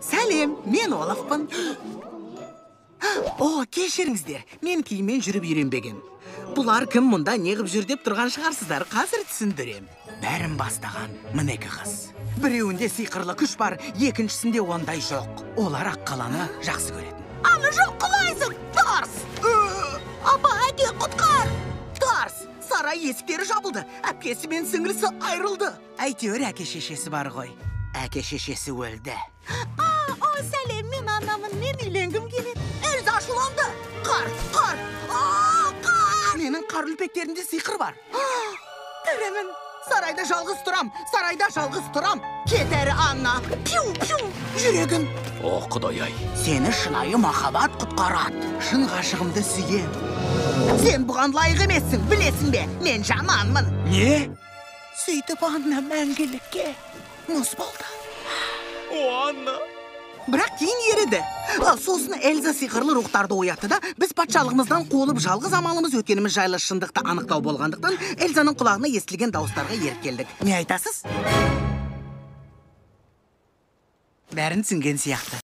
Сәлем, мен Олафпын. О, кешіріңіздер, мен киіммен жүріп үйренбеген. Бұлар кім мұнда неғып жүр деп тұрған шығарсыздар, қазір түсіндірем. Бәрін бастаған мінекі қыз. Біреуінде сиқырлы күш бар, екіншісінде ондай жоқ. Олар аққаланы жақсы көретін. Аны жоқ қылайсың, Тарс! Апа, әке, құтқар! Тарс, сарай есіктері жабылды, әпкесі мен сіңлісі айрылды. Әйтеуір әке шешесі бар ғой. Әке шешесі өлді. Сәлем, мен анамын, мен үйленгім келеді. Эльза ашуланды. Қар! Қар! Менің қар үлпектерінде сиқыр бар. Тірімін. Сарайда жалғыз тұрам. Кетері, Анна. Пью. Жүрегім. О, Құдай-ай. Сені шынайы махаббат құтқарады. Шын ғашығымды сүйем. Сен бұған лайық емессің, білесің бе? Мен жаманмын. Не? Сөйтіп Анна мәңгілікке мұз болды. О, Анна. Бірақ кейін ереді. Сосын Эльза сиқырлы рухтарды оятты да, біз патшалығымыздан қуылып жалғыз амалымыз өткеніміз жайлы шындықты анықтау болғандықтан, Эльзаның құлағына естілген дауыстарға еріп келдік. Не айтасыз? Бәрін түсінген сияқты.